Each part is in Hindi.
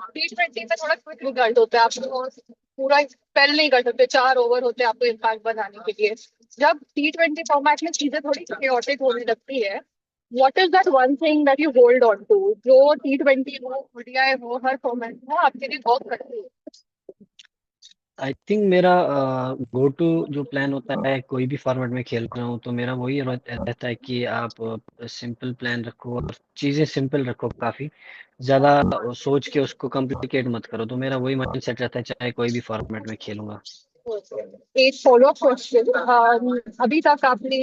T20 में थोड़ा क्विक रिजल्ट होता है, आपको पूरा स्पेल नहीं कर सकते, 4 ओवर होते हैं आपको इम्पैक्ट बनाने के लिए। जब T20 फॉर्मेट में चीजें थोड़ी chaotic होने लगती है, what is that one thing that you hold on to, जो T20 हो, ओडीआई हो, हर फॉर्मेट हो आपके लिए बहुत करती है? आई थिंक मेरा गो टू जो प्लान होता है, कोई भी फॉर्मेट में खेल रहा हूँ तो मेरा वही रहता है कि आप सिंपल प्लान रखो और चीज़ें सिंपल रखो, काफ़ी ज़्यादा सोच के उसको कॉम्प्लिकेट मत करो। तो मेरा वही माइंड सेट रहता है चाहे कोई भी फॉर्मेट में खेलूंगा। एक फॉलो क्वेश्चन, अभी तक आपने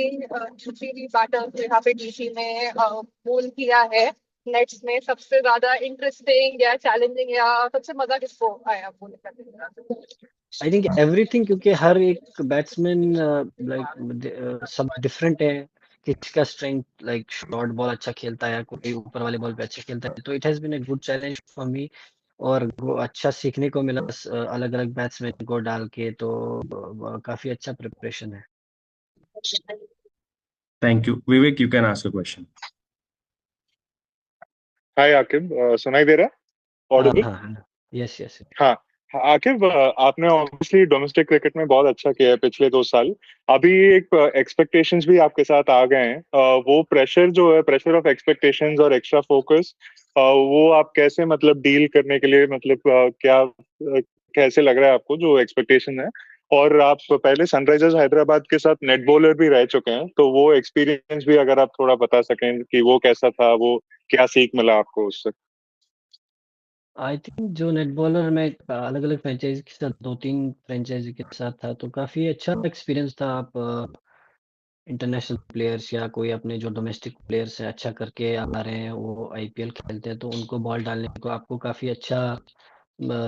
जितनी भी बैटल्स यहाँ पे डीसी में बोल किया है, नेट्स में सबसे ज्यादा इंटरेस्टिंग या चैलेंजिंग या सबसे मजा किसको आया बोले करने? आई थिंक एवरीथिंग, क्योंकि हर एक बैट्समैन लाइक सब डिफरेंट है। किसी का स्ट्रेंथ लाइक शॉर्ट बॉल अच्छा खेलता है, कोई ऊपर वाले बॉल पे अच्छा खेलता है, तो it has been a good challenge for me. और वो अच्छा सीखने को मिला अलग अलग बैट्समैन को डाल के, तो काफी अच्छा प्रिपरेशन है। Thank you. Vivek, you can ask a question. हाय आकिब, सुनाई दे रहा है? हाँ ऑडिबल? हाँ हाँ, यस यस। हाँ। हाँ, आकिब, आपने ऑब्वियसली डोमेस्टिक क्रिकेट में बहुत अच्छा किया है पिछले 2 साल। अभी एक एक्सपेक्टेशंस भी आपके साथ आ गए हैं। वो प्रेशर जो है, प्रेशर ऑफ एक्सपेक्टेशंस और एक्स्ट्रा फोकस, वो आप कैसे मतलब डील करने के लिए, मतलब क्या कैसे लग रहा है आपको जो एक्सपेक्टेशन है? और आप पहले सनराइजर्स हैदराबाद के साथ नेट बॉलर भी रह चुके हैं, तो वो एक्सपीरियंस भी अगर आप थोड़ा बता सकें कि वो कैसा था, वो क्या सीख मिला आपको उससे? आई थिंक जो नेट बॉलर में अलग अलग फ्रेंचाइजी के साथ, दो तीन फ्रेंचाइजी के साथ था, तो काफी अच्छा एक्सपीरियंस था। आप इंटरनेशनल प्लेयर्स या कोई अपने जो डोमेस्टिक प्लेयर्स हैं अच्छा करके आ रहे हैं, वो आईपीएल खेलते हैं, तो उनको बॉल डालने को आपको काफ़ी अच्छा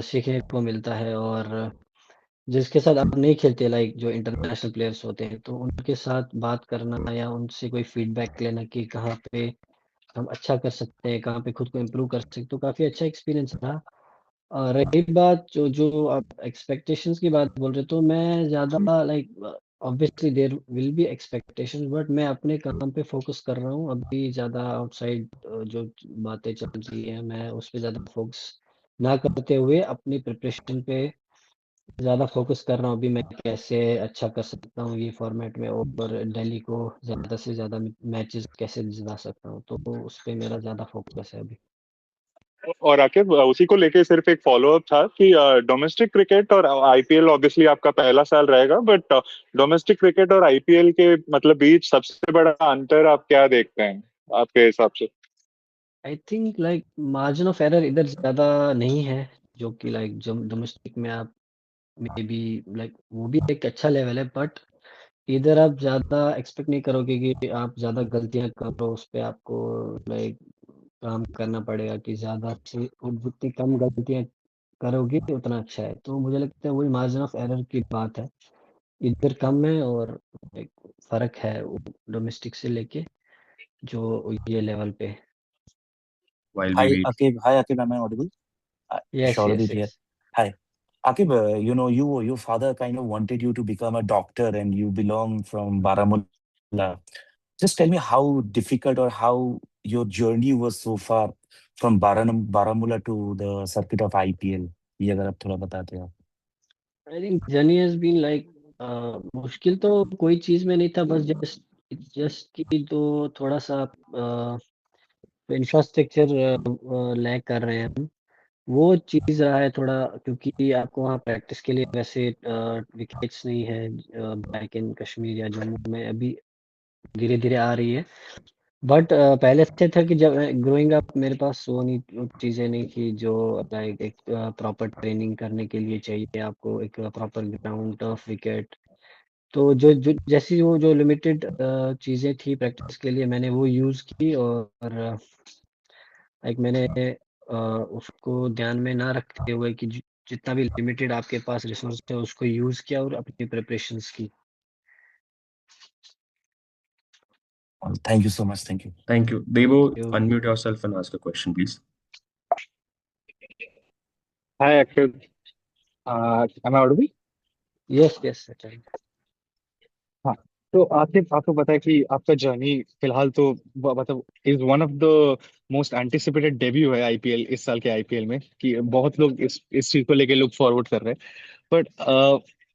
सीखने को मिलता है। और जिसके साथ आप नहीं खेलते, लाइक जो इंटरनेशनल प्लेयर्स होते हैं, तो उनके साथ बात करना या उनसे कोई फीडबैक लेना कि कहाँ पे हम अच्छा कर सकते हैं, कहाँ पे खुद को इम्प्रूव कर सकते हैं, तो काफ़ी अच्छा एक्सपीरियंस था। और रही बात जो जो आप एक्सपेक्टेशंस की बात बोल रहे, तो मैं ज़्यादा like obviously there will be expectations, but मैं अपने काम पे फोकस कर रहा हूँ अभी। ज़्यादा आउटसाइड जो बातें चल रही हैं, मैं उस पे ज़्यादा फोकस ना करते हुए अपनी प्रिपरेशन पे ज़्यादा फोकस कर रहा हूँ। अभी मैं कैसे अच्छा कर सकता हूँ ये फॉर्मेट में, और दिल्ली को ज़्यादा से ज़्यादा मैचेस कैसे जिता सकता हूँ, तो उस पे मेरा ज़्यादा फोकस है अभी। और आकिब, उसी को लेके सिर्फ एक फॉलो अप था कि डोमेस्टिक क्रिकेट और आईपीएल, ऑब्वियसली आपका पहला साल रहेगा, बट डोमेस्टिक क्रिकेट और आईपीएल के मतलब बीच सबसे बड़ा अंतर आप क्या देखते हैं आपके हिसाब से? I think like margin of error इधर ज़्यादा नहीं है, जो कि लाइक जो डोमेस्टिक में आप मे बी लाइक वो भी एक अच्छा लेवल है, बट इधर आप ज़्यादा एक्सपेक्ट नहीं करोगे कि आप ज़्यादा गलतियां करो। उस पे आपको लाइक काम करना पड़ेगा कि ज़्यादा से जितनी कम गलतियां करोगे उतना अच्छा है। तो मुझे लगता है वही मार्जिन ऑफ एरर की बात है, इधर कम है और एक फ़र्क है डोमेस्टिक से लेके जो ये लेवल पे। While we wait. Hi, Akib, am I audible? Yes yes Shauradip here. Yes. Hi. Akib, your father kind of wanted you to become a doctor and you belong from Baramulla. Just tell me how difficult or how your journey was so far from Baramulla to the circuit of IPL. ये अगर आप थोड़ा बताते हो। I think journey has been like मुश्किल तो कोई चीज़ में नहीं था, बस जस्ट जस्ट की तो थोड़ा सा इंफ्रास्ट्रक्चर लैग कर रहे हैं हम, वो चीज़ रहा है थोड़ा, क्योंकि आपको वहाँ प्रैक्टिस के लिए वैसे विकेट्स नहीं है बैक इन कश्मीर या जम्मू में। अभी धीरे धीरे आ रही है, बट पहले से था कि जब ग्रोइंग अप मेरे पास वो नहीं, वो चीज़ें नहीं थी जो लाइक एक प्रॉपर ट्रेनिंग करने के लिए चाहिए आपको, एक प्रॉपर ग्राउंड, टफ विकेट। तो जो जो जैसी वो जो लिमिटेड चीज़ें थी प्रैक्टिस के लिए, मैंने वो यूज़ की। और लाइक मैंने उसको ध्यान में ना रखते हुए कि जितना भी लिमिटेड आपके पास रिसोर्स है उसको यूज़ किया और अपनी प्रिपरेशंस की। Thank you so much. Thank you. Thank you. Devo, जो unmute yourself and ask a question, please. Hi, Akhil. Am I audible? Yes yes अच्छा। हाँ, तो आसिफ, आपको पता है कि आपका जर्नी फिलहाल तो मतलब is one of the most anticipated debut है आईपीएल, इस साल के आईपीएल में, कि बहुत लोग इस चीज को लेके लुक फॉरवर्ड कर रहे हैं। बट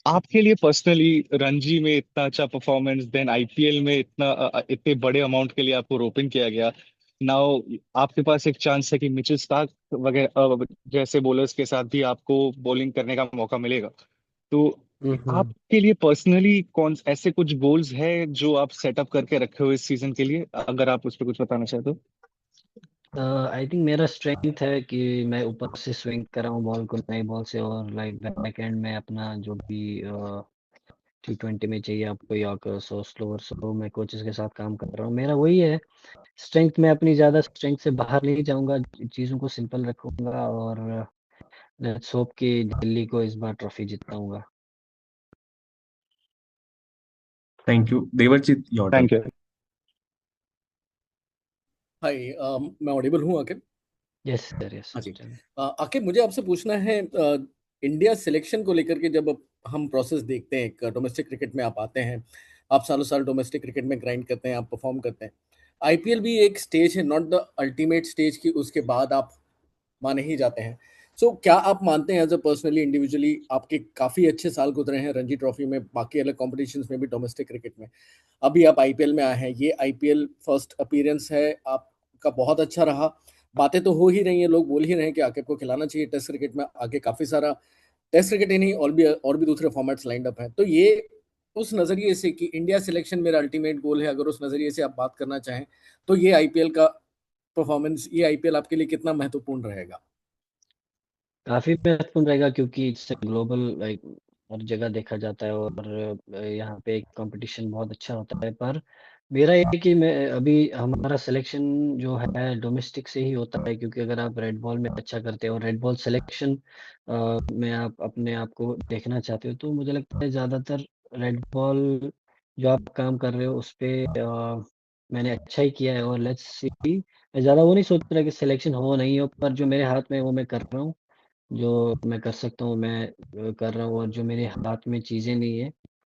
आपके लिए पर्सनली रणजी में इतना अच्छा परफॉर्मेंस, देन आईपीएल में इतने बड़े अमाउंट के लिए आपको रोपिन किया गया। नाउ आपके पास एक चांस है कि मिचेल स्टार्क वगैरह जैसे बॉलर्स के साथ भी आपको बॉलिंग करने का मौका मिलेगा। तो आपके लिए पर्सनली कौन ऐसे कुछ गोल्स है जो आप सेटअप करके रखे हो इस सीजन के लिए, अगर आप उस पर कुछ बताना चाहते हो? आई थिंक मेरा स्ट्रेंथ है कि मैं ऊपर से स्विंग कर रहा हूँ बॉल को नई बॉल से, और लाइक बैक एंड में अपना जो भी T20 में चाहिए आपको यॉर्कर्स और स्लोअर्स, तो मैं कोचेस के साथ काम कर रहा हूँ। मेरा वही है स्ट्रेंथ, मैं अपनी ज़्यादा स्ट्रेंथ से बाहर नहीं जाऊंगा, चीज़ों को सिंपल रखूंगा, और लेट्स होप कि दिल्ली को इस बार ट्रॉफी जिताऊंगा। Thank you. Devarjit, your turn. Thank you. Hi, मैं ऑडिबल हूँ आकिब? Yes sir, yes. हाँ जी। आकिब, मुझे आपसे पूछना है, इंडिया सिलेक्शन को लेकर के जब हम प्रोसेस देखते हैं, डोमेस्टिक क्रिकेट में आप आते हैं, आप सालों साल डोमेस्टिक क्रिकेट में ग्राइंड करते हैं, आप परफॉर्म करते हैं। आईपीएल भी एक स्टेज है, नॉट द अल्टीमेट स्टेज की उसके बाद आप माने ही जाते हैं। सो क्या आप मानते हैं एज अ पर्सनली इंडिविजुअली आपके काफ़ी अच्छे साल गुजरे हैं रणजी ट्रॉफी में, बाकी अलग कॉम्पिटिशन्स में भी, डोमेस्टिक क्रिकेट में, अभी आप आईपीएल में आए हैं, ये आईपीएल फर्स्ट अपीयरेंस है आपका, बहुत अच्छा रहा। बातें तो हो ही रही हैं, लोग बोल ही रहे हैं कि आकिब को खिलाना चाहिए टेस्ट क्रिकेट में, आगे काफ़ी सारा टेस्ट क्रिकेट ही नहीं और भी दूसरे फॉर्मेट्स लाइंड अप हैं। तो ये उस नज़रिए से कि इंडिया सिलेक्शन मेरा अल्टीमेट गोल है, अगर उस नज़रिए से आप बात करना चाहें, तो ये आईपीएल का परफॉर्मेंस, ये आईपीएल आपके लिए कितना महत्वपूर्ण रहेगा? काफ़ी महत्वपूर्ण रहेगा, क्योंकि इससे ग्लोबल लाइक हर जगह देखा जाता है, और यहाँ पे कंपटीशन बहुत अच्छा होता है। पर मेरा ये है कि मैं अभी हमारा सिलेक्शन जो है डोमेस्टिक से ही होता है, क्योंकि अगर आप रेड बॉल में अच्छा करते हो और रेड बॉल सिलेक्शन में आप अपने आप को देखना चाहते हो, तो मुझे लगता है ज़्यादातर रेड बॉल जो आप काम कर रहे हो उस पे मैंने अच्छा ही किया है, और लेट्स सी, मैं ज़्यादा वो नहीं सोच रहा कि सिलेक्शन हो नहीं हो, पर जो मेरे हाथ में है वो मैं कर रहा हूँ, जो मैं कर सकता हूँ मैं कर रहा हूँ, और जो मेरे हाथ में चीज़ें नहीं है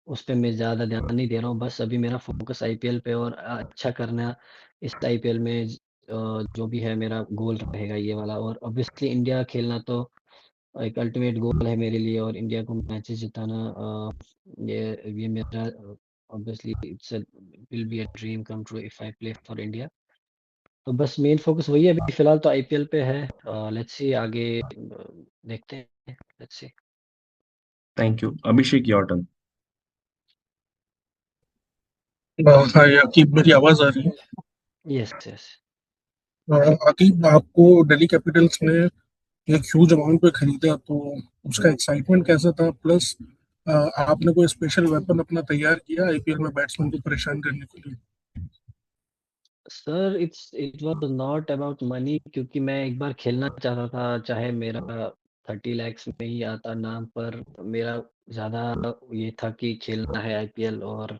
उस पे मैं ज़्यादा ध्यान नहीं दे रहा हूँ। बस अभी मेरा फोकस आईपीएल पे, और अच्छा करना इस आईपीएल में, जो भी है मेरा गोल रहेगा ये वाला। और ऑब्वियसली इंडिया खेलना तो एक अल्टीमेट गोल है मेरे लिए, और इंडिया को मैचेस जिताना ये मेरा obviously it's will be a dream come true if I play for India. तो बस मेन फोकस वही है अभी फिलहाल तो आईपीएल पे है। लेट्स सी आगे देखते हैं, let's see. Thank you. Abhishek, your turn. हाय आकिब, मेरी आवाज आ रही है? Yes yes. आकिब, आपको दिल्ली कैपिटल्स ने एक ह्यूज अमाउंट पे खरीदा, तो उसका एक्साइटमेंट कैसा था? प्लस आपने कोई स्पेशल वेपन अपना तैयार किया आईपीएल में बैट्समैन को परेशान करने के लिए? Sir it was not about money, क्योंकि मैं एक बार खेलना चाहता था, चाहे मेरा 30 lakhs में ही आता नाम, पर मेरा ज़्यादा ये था कि खेलना है आईपीएल। और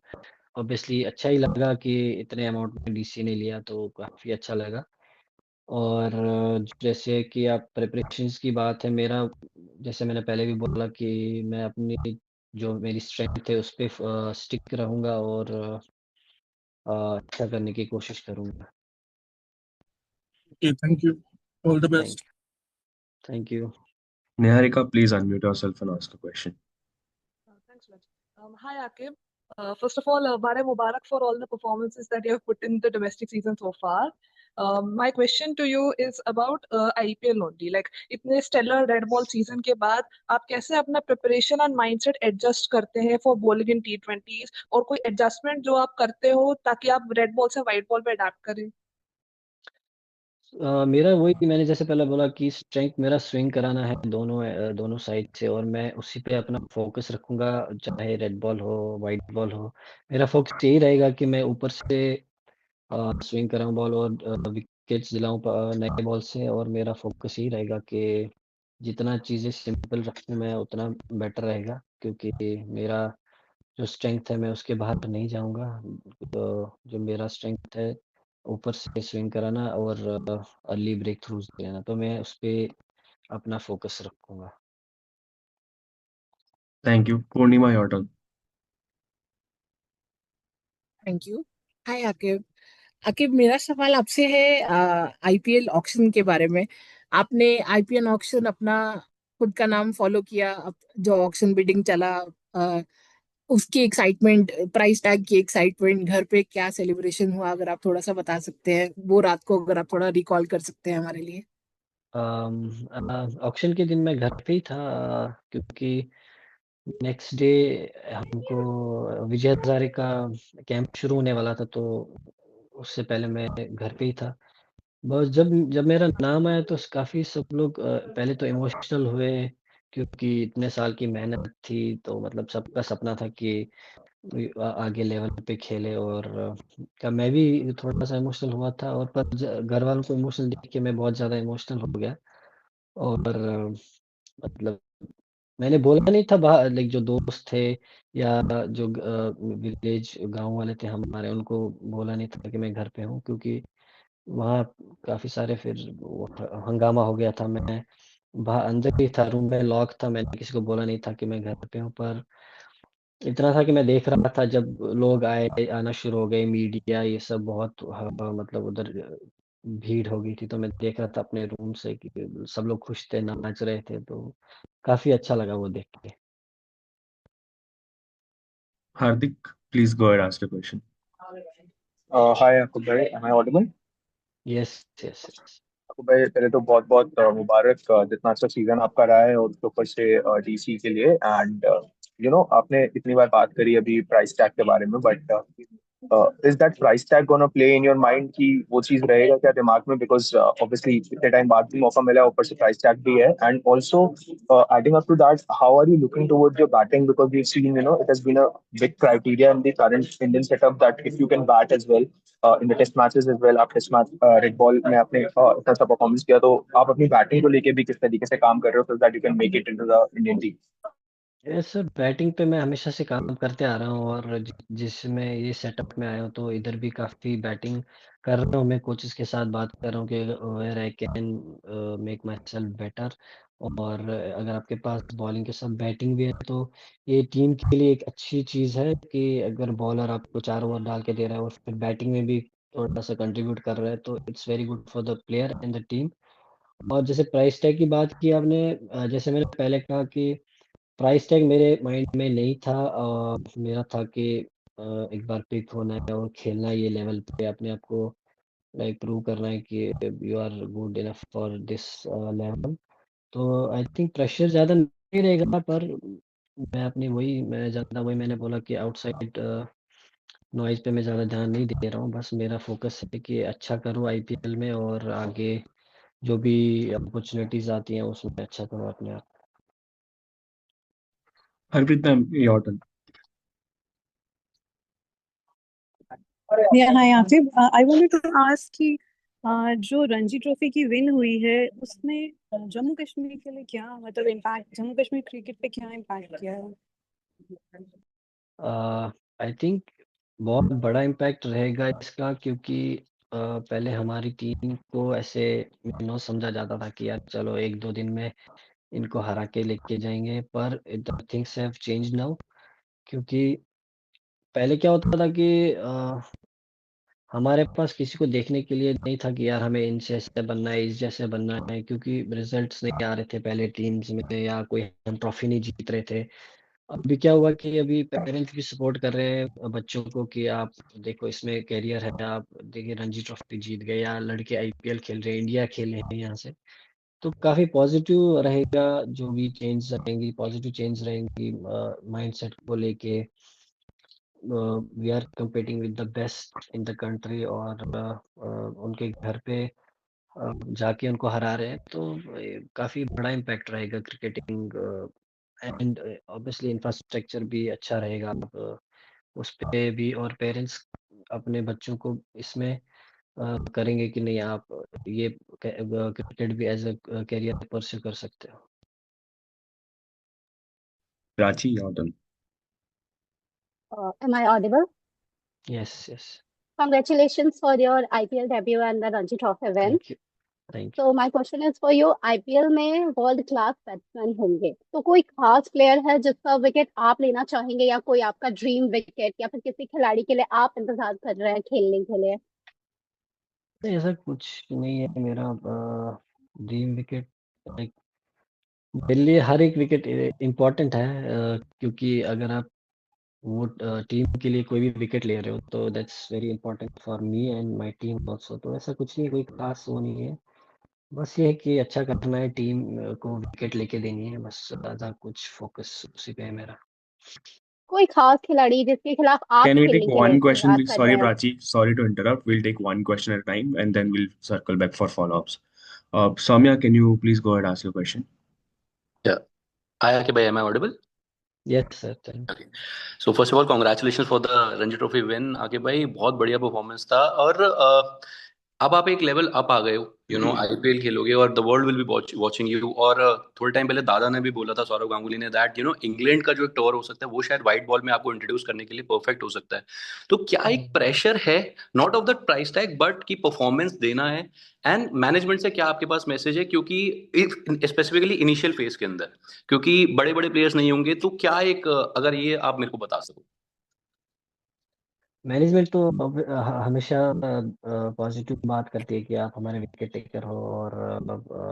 ऑब्वियसली अच्छा ही लगा कि इतने अमाउंट में डीसी ने लिया, तो काफ़ी अच्छा लगा। और जैसे कि आप प्रिपरेशंस की बात है, मेरा जैसे मैंने पहले भी बोला कि मैं अपनी जो मेरी स्ट्रेंथ है उस पे स्टिक रहूँगा, और अच्छा करने की कोशिश करूँगा। Okay, thank you, all the thank best. Thank you. Niharika, please unmute yourself and ask a question. Thanks, Raj. Hi, Akib. First of all, Bare Mubarak for all the performances that you have put in the domestic season so far. My question to you is about IPL only. Like इतने stellar red ball season के बाद आप कैसे अपना preparation and mindset adjust करते हैं for bowling in T20s, और कोई adjustment जो आप करते हो ताकि आप red ball से white ball पे adapt करें? मेरा वही मैंने जैसे पहले बोला कि स्ट्रेंथ मेरा स्विंग कराना है दोनों साइड से, और मैं उसी पे अपना फोकस रखूंगा, चाहे रेड बॉल हो वाइट बॉल हो। मेरा फोकस यही रहेगा कि मैं ऊपर से स्विंग कराऊं बॉल, और विकेट्स दिलाऊं नए बॉल से। और मेरा फोकस यही रहेगा कि जितना चीज़ें सिंपल रखूं मैं उतना बेटर रहेगा, क्योंकि मेरा जो स्ट्रेंथ है मैं उसके बाहर नहीं जाऊंगा। तो जो मेरा स्ट्रेंथ है ऊपर से स्विंग कराना और अर्ली ब्रेक थ्रूज देना, तो मैं उस पे अपना फोकस रखूंगा। Thank you. Purnima, your turn. Thank you. Hi Aqib. Aqib, मेरा सवाल आपसे है आईपीएल ऑक्शन के बारे में। आपने आईपीएल ऑक्शन अपना खुद का नाम फॉलो किया, जो ऑक्शन बिडिंग चला, अ, उसकी एक्साइटमेंट, प्राइस टैग की एक्साइटमेंट, घर पे क्या सेलिब्रेशन हुआ, अगर आप थोड़ा सा बता सकते हैं वो रात को, अगर आप थोड़ा रिकॉल कर सकते हैं हमारे लिए। ऑक्शन के दिन मैं घर पे ही था, क्योंकि नेक्स्ट डे हमको विजय हजारे का कैंप शुरू होने वाला था, तो उससे पहले मैं घर पे ही था। बस जब जब मेरा नाम आया तो काफ़ी सब लोग पहले तो इमोशनल हुए, क्योंकि इतने साल की मेहनत थी, तो मतलब सबका सपना था कि आगे लेवल पे खेले, और क्या मैं भी थोड़ा-सा इमोशनल हुआ था, और पर घर वालों को इमोशनल देख के मैं बहुत ज़्यादा इमोशनल हो गया। और मतलब मैंने बोला नहीं था, लाइक जो दोस्त थे या जो विलेज गाँव वाले थे हमारे, उनको बोला नहीं था कि मैं घर पे हूँ, क्योंकि वहाँ काफ़ी सारे फिर वो हंगामा हो गया था। मैं बाहर अंदर ही था, रूम में लॉक था, मैंने किसी को बोला नहीं था कि मैं घर पे हूँ। पर इतना था कि मैं देख रहा था जब लोग आना शुरू हो गए, मीडिया ये सब बहुत मतलब उधर भीड़ हो गई थी, तो मैं देख रहा था अपने रूम से कि सब लोग खुश थे, नाच रहे थे, तो काफ़ी अच्छा लगा वो देख के। Hardik, please go ahead, ask the question. Hi Akub bhai, am I audible? Yes, yes, yes. Akub भाई पहले तो बहुत बहुत मुबारक जितना अच्छा सीजन आपका रहा है और उसके ऊपर से डीसी के लिए एंड आपने इतनी बार बात करी अभी प्राइस टैग के बारे में but is that price tag gonna play in your mind कि वो चीज रहेगा क्या दिमाग में बिकॉज ऑब्वियसली इतने टाइम बाद भी मौका मिला ऊपर से प्राइस टैग भी है and also adding up to that how are you looking towards your batting because we seen it has been a big criteria in the current Indian setup that if you can bat as well in the test matches as well आप टेस्ट मैच रेड बॉल में आपने इतना सा परफॉर्मेंस किया तो आप अपनी बैटिंग को लेके भी किस तरीके से काम कर रहे हो so that you can make it into the Indian team. Yes sir, batting पे मैं हमेशा से काम करते आ रहा हूँ, और जिसमें ये सेटअप में आया हूँ तो इधर भी काफ़ी बैटिंग कर रहा हूँ। मैं कोचेस के साथ बात कर रहा हूँ कि where I can make myself better, और अगर आपके पास बॉलिंग के साथ बैटिंग भी है तो ये टीम के लिए एक अच्छी चीज़ है कि अगर बॉलर आपको 4 ओवर डाल के दे रहा है और फिर बैटिंग में भी थोड़ा सा कंट्रीब्यूट कर रहा है, तो it's very good for the player and the team. और जैसे प्राइस टैग की बात की आपने, जैसे मैंने पहले कहा कि प्राइस टैग मेरे माइंड में नहीं था, मेरा था कि एक बार पिक होना है और खेलना है ये लेवल पे, अपने आप को लाइक प्रूव करना है कि you are good enough for this level. तो आई थिंक प्रेशर ज़्यादा नहीं रहेगा, पर मैं ज़्यादा वही मैंने बोला कि आउटसाइड नॉइज़ पे मैं ज़्यादा ध्यान नहीं दे रहा हूँ। बस मेरा फोकस है कि अच्छा करूँ आईपीएल में, और आगे जो भी अपॉर्चुनिटीज़ आती हैं उसमें अच्छा करूँ अपने आप। Harpreet ma'am, your turn. Yeah, hi Akib. I wanted to ask कि जो रणजी ट्रॉफी की विन हुई है उसमें जम्मू कश्मीर के लिए क्या मतलब इम्पैक्ट, जम्मू कश्मीर क्रिकेट पे क्या इम्पैक्ट किया है? आई थिंक बहुत बड़ा इम्पैक्ट रहेगा इसका, क्योंकि पहले हमारी टीम को ऐसे समझा जाता था कि यार चलो 1-2 दिन में इनको हरा के लेके जाएंगे, पर the things have changed now. क्योंकि पहले क्या होता था कि हमारे पास किसी को देखने के लिए नहीं था कि यार हमें इनसे ऐसे बनना है, इस जैसे बनना है, क्योंकि रिजल्ट्स नहीं आ रहे थे पहले टीम्स में, या कोई हम ट्रॉफी नहीं जीत रहे थे। अभी क्या हुआ कि अभी पेरेंट्स भी सपोर्ट कर रहे हैं बच्चों को कि आप देखो इसमें करियर है, आप देखिए रणजी ट्रॉफी जीत गए, या लड़के आईपीएल खेल रहे हैं, इंडिया खेल रहे हैं यहाँ से। तो काफी पॉजिटिव रहेगा, जो भी चेंज रहेंगी पॉजिटिव चेंज रहेंगी माइंडसेट को लेके। We are competing with the best in the country, और उनके घर पे जाके उनको हरा रहे हैं, तो काफी बड़ा इम्पैक्ट रहेगा क्रिकेटिंग, एंड ऑब्वियसली इंफ्रास्ट्रक्चर भी अच्छा रहेगा। अब उस पे भी, और पेरेंट्स अपने बच्चों को इसमें करेंगे कि नहीं आप ये क्रिकेट भी एज अ करियर परस्यू कर सकते हो। Prachi, your turn. Am I audible? Yes, yes. Congratulations for your IPL debut and the Ranji Trophy win. Thank you. Thank So my question is for you, IPL में वर्ल्ड क्लास बैट्समैन होंगे, तो कोई खास प्लेयर है जिसका विकेट आप लेना चाहेंगे, या कोई आपका ड्रीम विकेट, या फिर किसी खिलाड़ी के लिए आप इंतजार कर रहे हैं खेलने के लिए? नहीं, ऐसा कुछ नहीं है मेरा ड्रीम विकेट। लाइक मेरे लिए हर एक विकेट इम्पोर्टेंट है, क्योंकि अगर आप वो टीम के लिए कोई भी विकेट ले रहे हो तो that's very important for me and my team also. तो ऐसा कुछ नहीं, कोई खास वो नहीं है, बस ये है कि अच्छा करना है, टीम को विकेट लेके देनी है, बस ज़्यादा कुछ फोकस उसी पे है मेरा। कोई खास खिलाड़ी जिसके खिलाफ आप Can we take खेलने के लिए one question, इंतजार please? कर Sorry, रहे हैं? Prachi. Sorry to interrupt. We'll take one question at a time and then we'll circle back for follow-ups. Soumya, can you please go ahead and ask your question? Yeah. Hi, Akib, am I audible? Yes sir, thank Okay. So first of all, congratulations for the Ranji Trophy win, Aqib भाई बहुत बढ़िया परफॉर्मेंस था। और अब आप एक लेवल अप आ गए हो, आईपीएल खेलोगे और the world will be watching you. और थोड़े टाइम पहले दादा ने भी बोला था, सौरव गांगुली ने, दैट इंग्लैंड का जो एक टूर हो सकता है वो शायद व्हाइट बॉल में आपको इंट्रोड्यूस करने के लिए परफेक्ट हो सकता है। तो क्या एक प्रेशर है, not of the price tag but की परफॉर्मेंस देना है, एंड मैनेजमेंट से क्या आपके पास मैसेज है, क्योंकि स्पेसिफिकली इनिशियल फेज के अंदर क्योंकि बड़े बड़े प्लेयर्स नहीं होंगे, तो क्या एक अगर ये आप मेरे को बता सको। मैनेजमेंट तो हमेशा पॉजिटिव बात करती है कि आप हमारे विकेट टेकर हो और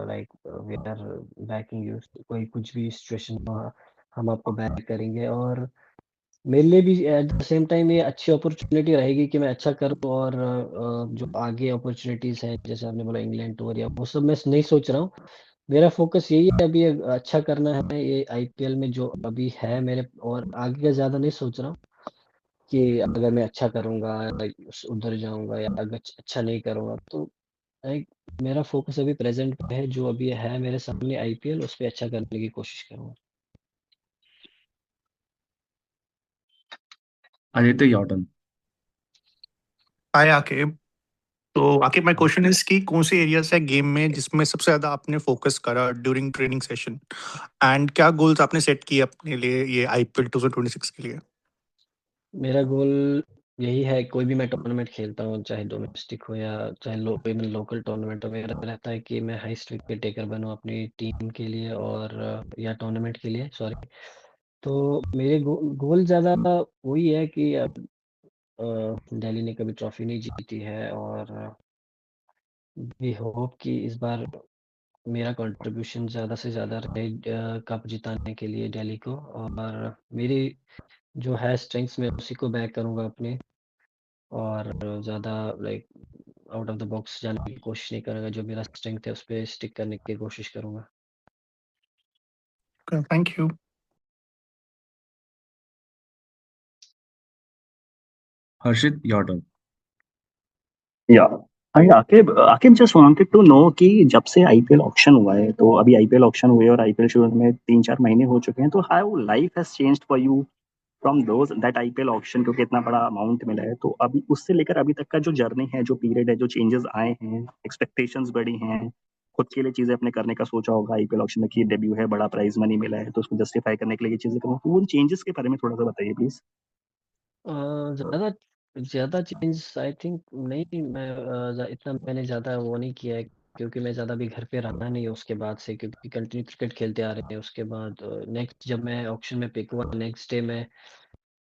like we are backing you, कोई कुछ भी सिचुएशन हो हम आपको बैक करेंगे। और मेरे लिए भी एट द सेम टाइम ये अच्छी अपॉर्चुनिटी रहेगी कि मैं अच्छा करूं, और जो आगे अपॉर्चुनिटीज है जैसे आपने बोला इंग्लैंड टूर या वो सब मैं नहीं सोच रहा हूँ। मेरा फोकस यही है अभी, अच्छा करना है ये आईपीएल में जो अभी है मेरे, और आगे का ज्यादा नहीं सोच रहा हूँ कि अगर मैं अच्छा करूंगा उधर जाऊंगा, या अगर अच्छा नहीं करूंगा तो लाइक मेरा फोकस अभी प्रेजेंट पे है, जो अभी है मेरे सामने आईपीएल उस पे अच्छा करने की कोशिश करूंगा। Aditya, your turn. हाय आकिब। तो आकिब, माय क्वेश्चन इज कि कौन से एरियाज है गेम में जिसमें सबसे ज्यादा आपने फोकस करा ड्यूरिंग ट्रेनिंग सेशन, एंड क्या गोल्स आपने सेट किए अपने लिए ये आईपीएल 2026 के लिए? मेरा गोल यही है, कोई भी मैं टूर्नामेंट खेलता हूँ चाहे डोमेस्टिक हो या चाहे इवन लोकल टूर्नामेंट हो, मेरा रहता है कि मैं हाईएस्ट विकेट टेकर बनूं अपनी टीम के लिए और या टूर्नामेंट के लिए, सॉरी। तो मेरे गोल ज़्यादा वही है कि अब दिल्ली ने कभी ट्रॉफी नहीं जीती है, और वी होप कि इस बार मेरा कंट्रीब्यूशन ज़्यादा से ज़्यादा रहे कप जिताने के लिए दिल्ली को। और मेरी जो है स्ट्रेंथ्स मैं उसी को बैक करूँगा अपने, और ज़्यादा like out of the box जाने की कोशिश नहीं करूँगा, जो मेरा स्ट्रेंथ है उस पे स्टिक करने की कोशिश करूँगा। Thank you. Harshit, your turn. Yeah. Hi, Aqib Aqib just wanted to know कि जब से आईपीएल ऑक्शन हुआ है, तो अभी आईपीएल ऑक्शन हुए और आईपीएल शुरू में 3-4 महीने हो चुके हैं, तो how life has changed for you from those that IPL auction, क्योंकि इतना बड़ा अमाउंट मिला है, तो अभी उससे लेकर अभी तक का जो जर्नी है, जो पीरियड है, जो चेंजेस आए हैं, एक्सपेक्टेशंस बढ़ी हैं, खुद के लिए चीजें अपने करने का सोचा होगा आईपीएल ऑक्शन में कि डेब्यू है, बड़ा प्राइज मनी मिला है, तो उसको जस्टिफाई करने के लिए ये चीजें करूँ, तो उन चेंजेस के बारे में थोड़ा सा बताइए प्लीज। ज़्यादा ज़्यादा चेंज आई थिंक नहीं, मैं इतना मैंने ज़्यादा वो नहीं किया है, क्योंकि मैं ज़्यादा भी घर पे रहा नहीं उसके बाद से, क्योंकि कंटिन्यू क्रिकेट खेलते आ रहे हैं। उसके बाद नेक्स्ट जब मैं ऑक्शन में पिक हुआ, नेक्स्ट डे मैं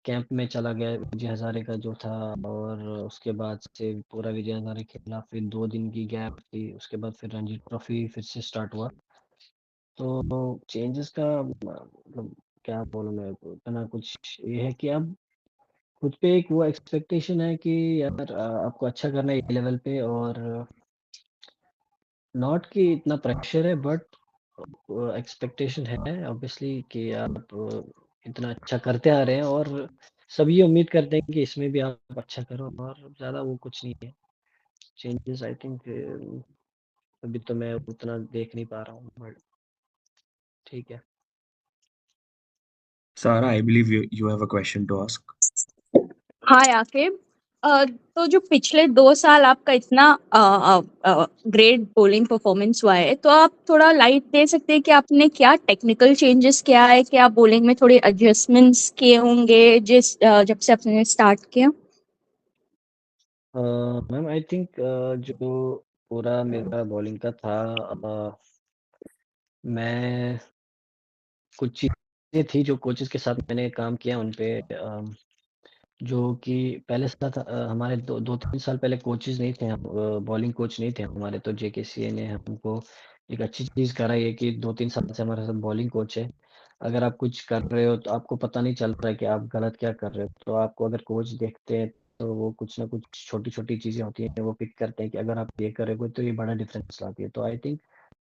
कैंप में चला गया विजय हज़ारे का जो था, और उसके बाद से पूरा विजय हज़ारे खेला, फिर 2 दिन की गैप थी, उसके बाद फिर रणजी ट्रॉफी फिर से स्टार्ट हुआ। तो चेंजेस का मतलब क्या बोलूँ मैं, इतना कुछ ये है कि अब खुद पे एक वो एक्सपेक्टेशन है कि यार आपको अच्छा करना है ये लेवल पे, और नॉट कि इतना प्रेशर है, बट एक्सपेक्टेशन है ऑब्वियसली कि आप इतना अच्छा करते आ रहे हैं, और सब ये उम्मीद करते हैं कि इसमें भी आप अच्छा करो, और ज़्यादा वो कुछ नहीं है। चेंजेस आई थिंक अभी तो मैं उतना देख नहीं पा रहा हूँ, बट ठीक है। Sarah, I believe you have a question to ask. हाय आकिब, तो जो पिछले 2 साल आपका इतना ग्रेट बॉलिंग परफॉर्मेंस हुआ है, तो आप थोड़ा लाइट दे सकते हैं कि आपने क्या टेक्निकल चेंजेस किया है, क्या बॉलिंग में थोड़े एडजस्टमेंट्स किए होंगे जब से आपने स्टार्ट किया? मैम आई थिंक जो पूरा मेरा बॉलिंग का था। मैं कुछ चीज़ें थी जो कोचेस के साथ मैंने काम किया उन पे, जो कि पहले से था। हमारे 2-3 साल पहले कोचेस नहीं थे, हम बॉलिंग कोच नहीं थे हमारे, तो जेकेसीए ने हमको एक अच्छी चीज़ कराई है कि 2-3 साल से हमारे साथ बॉलिंग कोच है। अगर आप कुछ कर रहे हो तो आपको पता नहीं चल रहा है कि आप गलत क्या कर रहे हो, तो आपको अगर कोच देखते हैं तो वो कुछ ना कुछ छोटी-छोटी चीज़ें होती हैं, वो पिक करते हैं कि अगर आप ये करोगे तो ये बड़ा डिफरेंस लाती है। तो आई थिंक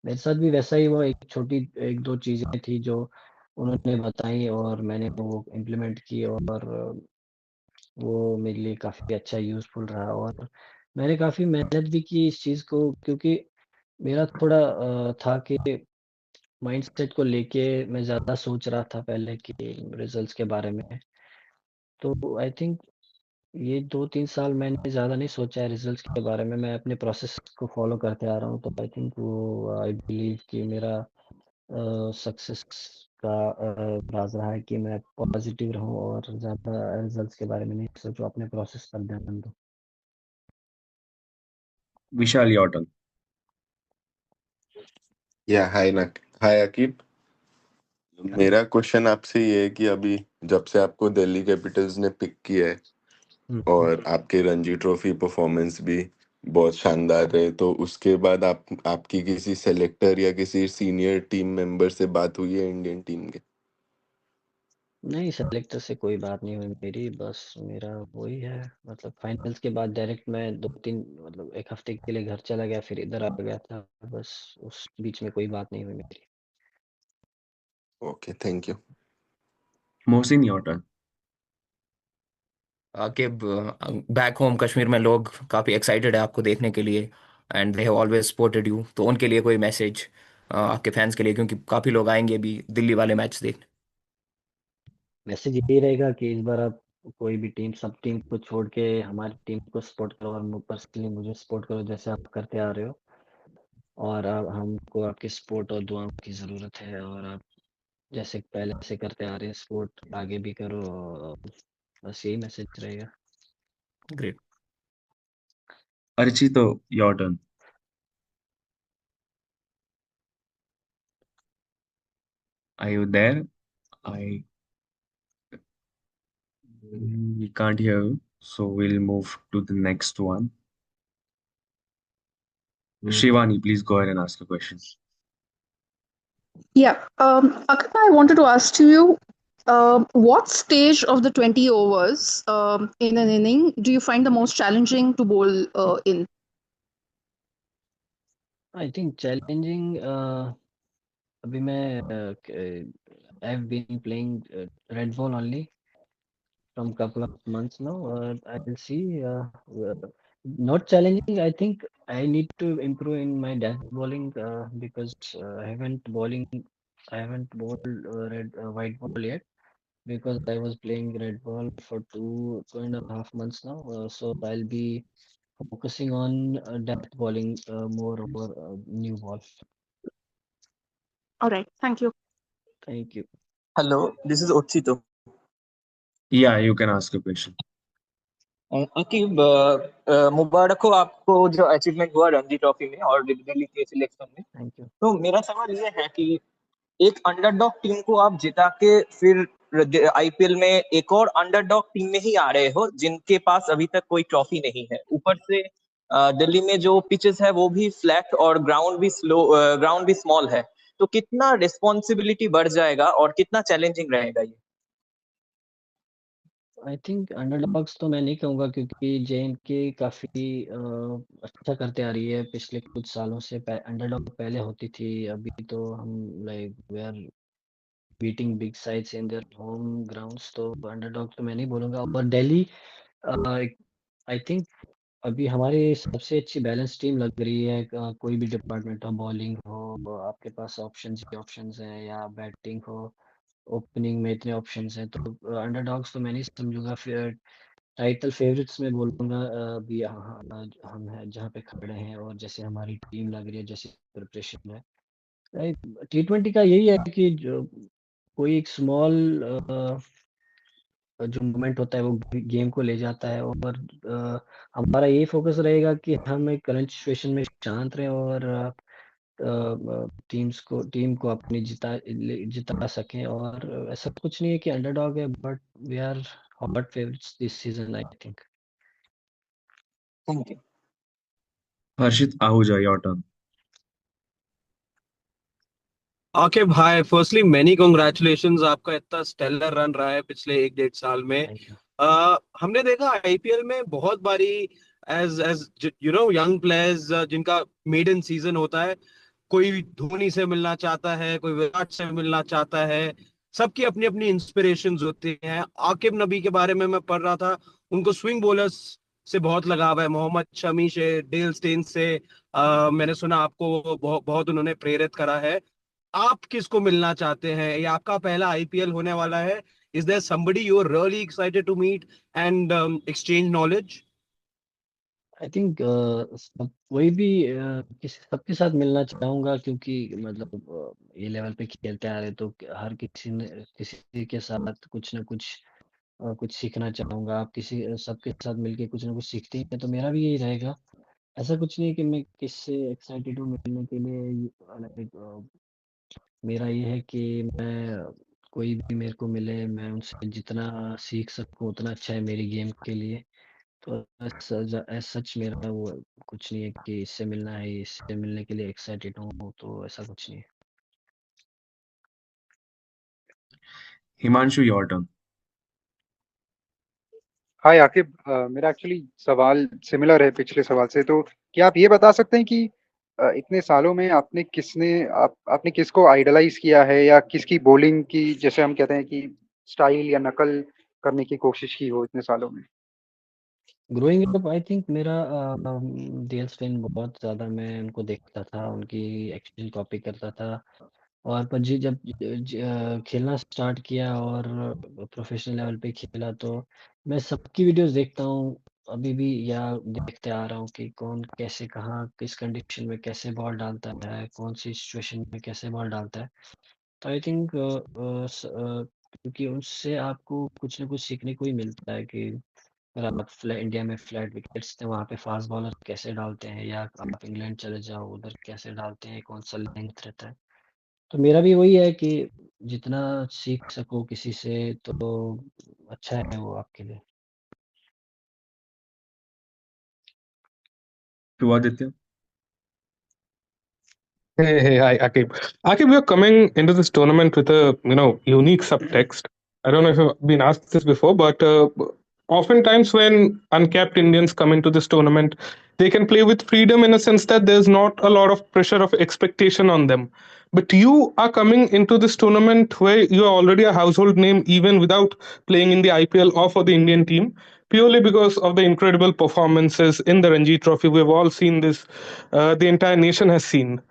मेरे साथ भी वैसा ही हुआ। एक छोटी 1-2 चीज़ें थी जो उन्होंने बताई और मैंने वो इम्प्लीमेंट की, और वो मेरे लिए काफ़ी अच्छा यूज़फुल रहा। और मैंने काफ़ी मेहनत भी की इस चीज़ को, क्योंकि मेरा थोड़ा था कि माइंडसेट को लेके मैं ज़्यादा सोच रहा था पहले कि रिजल्ट्स के बारे में। तो आई थिंक ये 2-3 साल मैंने ज़्यादा नहीं सोचा है रिजल्ट्स के बारे में, मैं अपने प्रोसेस को फ़ॉलो करते आ रहा हूँ। तो आई थिंक वो आई बिलीव कि मेरा सक्सेस का राज़ रहा है कि मैं पॉज़िटिव रहूँ और ज़्यादा रिजल्ट्स के बारे में नहीं सोचूँ, अपने प्रोसेस पर ध्यान दूँ। Vishal, your turn. या हाय अकीब। मेरा क्वेश्चन आपसे ये है कि अभी जब से आपको दिल्ली कैपिटल्स ने पिक किया है और आपके रणजी ट्रॉफी परफॉर्मेंस भी बहुत शानदार रहे, तो उसके बाद आपकी किसी सेलेक्टर या किसी सीनियर टीम मेंबर से बात हुई है इंडियन टीम के? नहीं, सेलेक्टर से कोई बात नहीं हुई मेरी, बस मेरा वही है, मतलब फाइनल्स के बाद डायरेक्ट मैं 2-3 मतलब 1 हफ्ते के लिए घर चला गया, फिर इधर आ गया था, बस उस बीच में कोई बात नहीं हुई मेरी। Okay, thank you. Mohsin, your turn. कि बैक होम कश्मीर में लोग काफ़ी एक्साइटेड है आपको देखने के लिए, and they have always supported you. तो उनके लिए कोई मैसेज आपके फैंस के लिए, क्योंकि काफ़ी लोग आएंगे भी दिल्ली वाले मैच देखने। मैसेज यही रहेगा कि इस बार आप कोई भी टीम, सब टीम को छोड़ के हमारी टीम को सपोर्ट करो, और पर्सनली मुझे सपोर्ट करो जैसे आप करते आ रहे हो। और अब हमको आपकी सपोर्ट और दुआओं की ज़रूरत है, और आप जैसे पहले से करते आ रहे हैं सपोर्ट आगे भी करो, और बस यही मैसेज रहेगा। Great. Archito, your turn. Are you there? I We can't hear you, so we'll move to the next one. Shivani, please go ahead and ask a question. Yeah. Akhil, I wanted to ask you, what stage of the 20 overs in an inning do you find the most challenging to bowl in? I think challenging, अभी मैं I have been playing red ball only from couple of months now. I will see. Not challenging. I think I need to improve in my death bowling, because I haven't bowled white ball yet, because I was playing red ball for 2.5 months now. So I'll be focusing on death bowling more over new ball. All right. Thank you. Thank you. Hello, this is Ochito. Yeah, you can ask a question. Aqib, मुबारक हो आपको जो अचीवमेंट हुआ रणजी ट्रॉफी में और दिल्ली के सिलेक्शन में। Thank you. तो मेरा सवाल ये है कि एक अंडरडॉग टीम को आप जिता के फिर आईपीएल में एक और अंडरडॉग टीम में ही आ रहे हो जिनके पास अभी तक कोई ट्रॉफी नहीं है, ऊपर से दिल्ली में जो पिचेस है वो भी फ्लैट और ग्राउंड भी स्मॉल है, तो कितना रिस्पॉन्सिबिलिटी बढ़ जाएगा और कितना चैलेंजिंग रहेगा ये? आई थिंक अंडरडॉग्स तो मैं नहीं कहूँगा, क्योंकि जेएनके काफ़ी अच्छा करते आ रही है पिछले कुछ सालों से। अंडरडॉग पहले होती थी, अभी तो हम like we are beating big sides in their home grounds. तो अंडरडॉग तो मैं नहीं बोलूँगा। और दिल्ली आई थिंक अभी हमारी सबसे अच्छी बैलेंस टीम लग रही है। कोई भी डिपार्टमेंट हो, बॉलिंग हो, आपके पास ऑप्शंस ही ऑप्शंस हैं, या बैटिंग हो, ओपनिंग में इतने ऑप्शंस हैं। तो अंडरडॉग्स तो मैं नहीं समझूंगा। फिर टाइटल फेवरेट्स में बोलूँगा अभी हम हैं जहाँ पे खड़े हैं, और जैसे हमारी टीम लग रही है, जैसे प्रिपरेशन है। T20 का यही है कि जो कोई एक स्मॉल जो मोमेंट होता है वो गेम को ले जाता है। और हमारा यही फोकस रहेगा कि हम एक करंट सिचुएशन में शांत रहें और टीम को अपनी जिता सकें। और ऐसा कुछ नहीं है कि अंडरडॉग है, but we are hot favourites this season I think. Thank you. Harshit Ahuja, your turn. आके भाई, फर्स्टली मैनी कॉन्ग्रेचुलेशंस, आपका इतना स्टेलर रन रहा है पिछले 1-1.5 साल में। Thank you. हमने देखा आईपीएल में बहुत बारी as as you know young players जिनका मेडन सीजन होता है, कोई धोनी से मिलना चाहता है, कोई विराट से मिलना चाहता है, सबकी अपनी अपनी इंस्पिरेशंस होती हैं। आकिब नबी के बारे में मैं पढ़ रहा था, उनको स्विंग बॉलर्स से बहुत लगाव है, मोहम्मद शमी से, डेल स्टेन से। मैंने सुना आपको वो बहुत उन्होंने प्रेरित करा है। आप किसको मिलना चाहते हैं? ये आपका पहला आईपीएल होने वाला है। Is there somebody you are really excited to meet and exchange knowledge? I think कोई भी किसी सबके साथ मिलना चाहूंगा, क्योंकि मतलब ये लेवल पे खेलते आ रहे, तो हर किसी के साथ कुछ ना कुछ कुछ सीखना चाहूंगा। आप किसी सबके साथ मिलके कुछ ना कुछ सीखते हैं, तो मेरा भी यही रहेगा। ऐसा कुछ नहीं है कि मैं किससे एक्साइटेड हूँ मिलने के लिए। लाइक मेरा ये है कि मैं कोई भी मेरे को मिले, मैं उनसे जितना सीख सकूं उतना अच्छा है मेरी गेम के लिए। तो एज सच मेरा वो कुछ नहीं है कि इससे मिलना है, इससे मिलने के लिए एक्साइटेड हूँ, तो ऐसा कुछ नहीं है। Himanshu, your turn. Hi Aqib, मेरा एक्चुअली सवाल सिमिलर है पिछले सवाल से। तो क्या आप ये बता सकते हैं कि इतने सालों में आपने किसको आइडलाइज किया है, या किसकी बॉलिंग की, जैसे हम कहते हैं कि स्टाइल या नकल करने की कोशिश की हो इतने सालों में? ग्रोइंग अप आई थिंक मेरा डेल स्टेन बहुत ज़्यादा मैं उनको देखता था, उनकी एक्शन कॉपी करता था। और पर जी जब खेलना स्टार्ट किया और प्रोफेशनल लेवल पे खेला, तो मैं सबकी वीडियोस देखता हूँ अभी भी, या देखते आ रहा हूँ कि कौन कैसे कहाँ किस कंडीशन में कैसे बॉल डालता है, कौन सी सिचुएशन में कैसे बॉल डालता है। तो आई थिंक क्योंकि उससे आपको कुछ ना कुछ सीखने को ही मिलता है कि अगर आप इंडिया में फ्लैट विकेट्स थे, वहाँ पे फास्ट बॉलर कैसे डालते हैं, या आप इंग्लैंड चले जाओ उधर कैसे डालते हैं, कौन सा लेंथ रहता है। तो मेरा भी वही है कि जितना सीख सको किसी से, तो अच्छा है वो आपके लिए। Shivaditya. Hey, hi, Akib. Akib, you're coming into this tournament with a unique subtext. I don't know if you've been asked this before, but oftentimes when uncapped Indians come into this tournament, they can play with freedom in a sense that there's not a lot of pressure of expectation on them. But you are coming into this tournament where you are already a household name, even without playing in the IPL or for the Indian team, purely because of the incredible performances in the Ranji Trophy. We've all seen this, the entire nation has seen.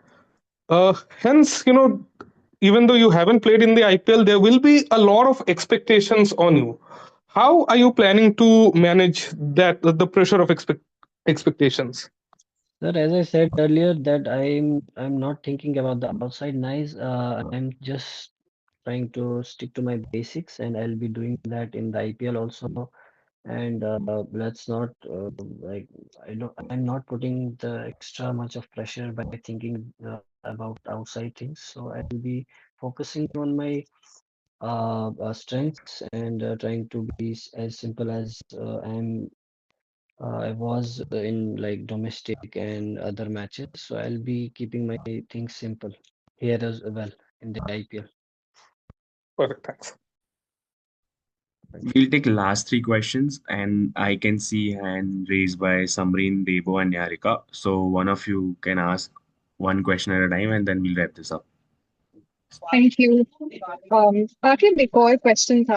Hence, even though you haven't played in the IPL, there will be a lot of expectations on you. How are you planning to manage that, the pressure of expectations? Sir, as I said earlier, that I'm not thinking about the outside noise. I'm just trying to stick to my basics, and I'll be doing that in the IPL also. And let's not like I'm not putting the extra much of pressure by thinking about outside things. So I will be focusing on my strengths and trying to be as simple as I was in like domestic and other matches. So I'll be keeping my things simple here as well in the IPL. Perfect, thanks. We'll take last three questions, and I can see hand raised by Samreen, Debo, and Yarika. So one of you can ask one question at a time, and then we'll wrap this up. Thank you. आखिर एक और क्वेश्चन था।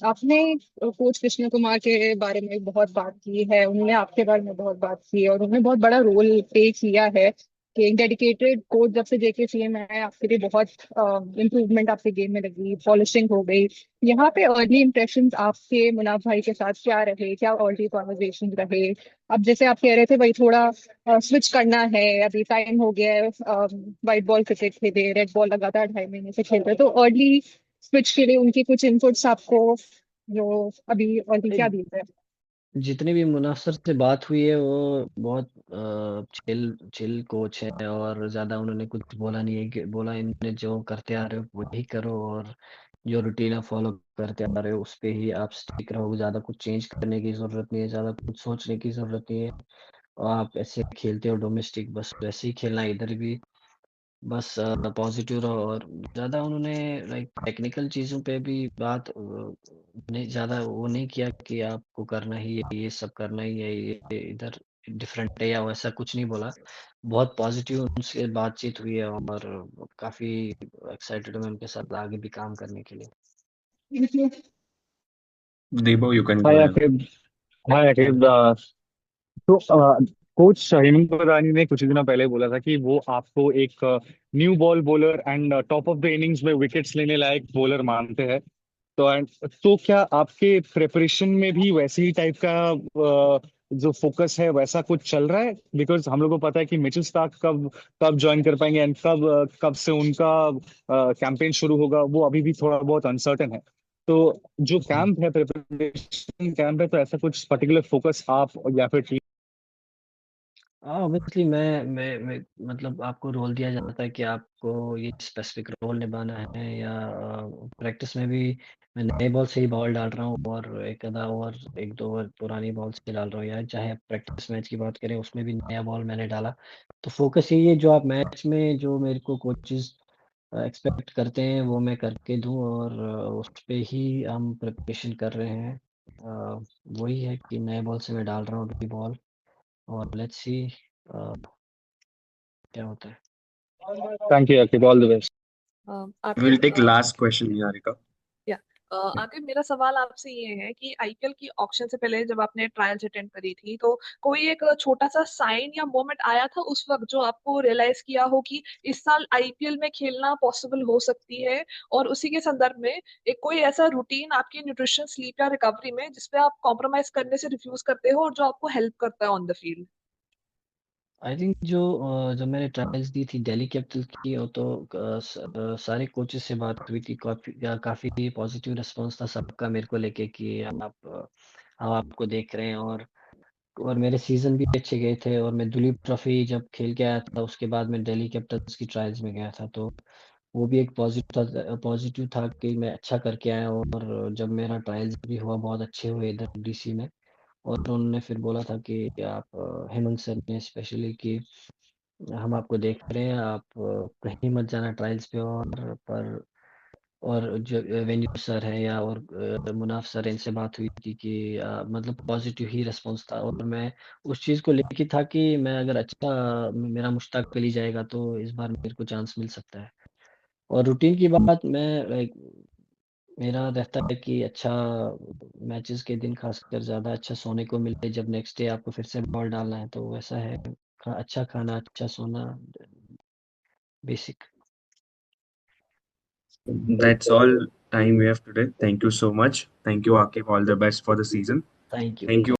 आपने कोच कृष्ण कुमार के बारे में बहुत बात की है, उन्होंने आपके बारे में बहुत बात की है, और उन्होंने बहुत बड़ा रोल प्ले किया है कि एक डेडिकेटेड कोच जब से जेके सीएम है, आपके लिए बहुत इम्प्रूवमेंट आपके गेम में लगी, पॉलिशिंग हो गई। यहाँ पे अर्ली इंप्रेशंस आपके मुनाफ भाई के साथ क्या रहे, क्या अर्ली कॉन्वर्जेशन रहे? अब जैसे आप कह रहे थे भाई थोड़ा स्विच करना है, अभी टाइम हो गया है, व्हाइट बॉल क्रिकेट खेले, रेड बॉल लगातार 2.5 महीने से खेल रहे, तो अर्ली स्विच के लिए उनकी कुछ इनपुट्स आपको जो अभी और क्या दिख रहा है? जितनी भी मुनाफ सर से बात हुई है वो बहुत चिल कोच है और ज़्यादा उन्होंने कुछ बोला नहीं है कि बोला इन्होंने जो करते आ रहे हो वही करो और जो रूटीन आप फॉलो करते आ रहे हो उस पे ही आप स्टिक रहो, ज़्यादा कुछ चेंज करने की ज़रूरत नहीं है, ज़्यादा कुछ सोचने की ज़रूरत नहीं है। और आप ऐसे खेलते हो डोमेस्टिक बस वैसे ही खेलना है इधर भी। बस पॉजिटिव रहो और ज़्यादा उन्होंने लाइक टेक्निकल चीज़ों पे भी बात नहीं ज़्यादा वो नहीं किया कि आपको करना ही है, ये सब करना ही है, ये इधर डिफरेंट है या वैसा कुछ नहीं बोला। बहुत पॉजिटिव उनसे बातचीत हुई है और काफ़ी एक्साइटेड हूँ मैं उनके साथ आगे भी काम करने के लिए। Thank you. Debo, you can go hi ahead. Aqib. हाय आकिब। तो कोच हेमंत बदानी ने कुछ दिनों पहले बोला था कि वो आपको एक new ball bowler and top of the innings में विकेट्स लेने लायक बॉलर मानते हैं। तो क्या आपके प्रिपरेशन में भी वैसे ही टाइप का जो फोकस है वैसा कुछ चल रहा है? बिकॉज हम लोग को पता है कि मिचेल स्टार्क कब कब ज्वाइन कर पाएंगे एंड कब से उनका कैंपेन शुरू होगा वो अभी भी थोड़ा बहुत अनसर्टेन है। तो जो कैंप है, प्रिपरेशन कैंप है, तो ऐसा कुछ पर्टिकुलर फोकस आप या फिर टीम? ऑब्वियसली मैं मतलब आपको रोल दिया जाता है कि आपको ये स्पेसिफिक रोल निभाना है या प्रैक्टिस में भी मैं नए बॉल से ही बॉल डाल रहा हूँ और एक आधा ओवर एक दो ओवर पुरानी बॉल से डाल रहा हूँ या चाहे आप प्रैक्टिस मैच की बात करें उसमें भी नया बॉल मैंने डाला। तो फोकस यही है जो आप मैच में जो मेरे को कोचेस एक्सपेक्ट करते हैं वो मैं करके दूं और उस पे ही हम प्रिपरेशन कर रहे हैं। वही है कि नए बॉल से मैं डाल रहा हूँ अभी बॉल और लेट्स सी क्या होता है। Thank you Aqib, all the best. We'll Aqib take last question, Niharika. या आकिब मेरा सवाल आपसे ये है कि आईपीएल की ऑक्शन से पहले जब आपने ट्रायल्स अटेंड करी थी तो कोई एक छोटा सा साइन या मोमेंट आया था उस वक्त जो आपको रियलाइज किया हो कि इस साल आईपीएल में खेलना पॉसिबल हो सकती है? और उसी के संदर्भ में एक कोई ऐसा रूटीन आपकी न्यूट्रिशन, स्लीप या रिकवरी में जिसपे आप कॉम्प्रोमाइज करने से रिफ्यूज करते हो और जो आपको हेल्प करता है on the field? I think जब मैंने ट्रायल्स दी थी दिल्ली कैपिटल की तो सारे कोचेस से बात हुई थी, काफी पॉजिटिव रिस्पांस था सबका मेरे को लेके कि हम आपको देख रहे हैं और मेरे सीजन भी अच्छे गए थे और मैं दुलीप ट्रॉफी जब खेल के आया था उसके बाद मैं दिल्ली कैपिटल्स की ट्रायल्स में गया था तो वो भी एक पॉजिटिव था कि मैं अच्छा करके आया और जब मेरा ट्रायल्स भी हुआ बहुत अच्छे हुए इधर डीसी में। और उन्होंने फिर बोला था कि आप हेमंत सर ने स्पेशली कि हम आपको देख रहे हैं, आप कहीं मत जाना ट्रायल्स पे और जो वेन्यू सर है या और मुनाफ सर इनसे बात हुई थी कि मतलब पॉजिटिव ही रिस्पांस था और मैं उस चीज़ को लेके था कि मैं अगर अच्छा मेरा मुश्ताक अली जाएगा तो इस बार मेरे को चांस मिल सकता है। और रूटीन की बात मैं लाइक मेरा रहता है कि अच्छा मैचेस के दिन खासकर ज़्यादा अच्छा सोने को मिले जब नेक्स्ट डे आपको फिर से बॉल डालना है तो वैसा है अच्छा खाना अच्छा सोना basic. That's all time we have today. Thank you so much. Thank you, Akib. All the best for the season. Thank you. Thank you.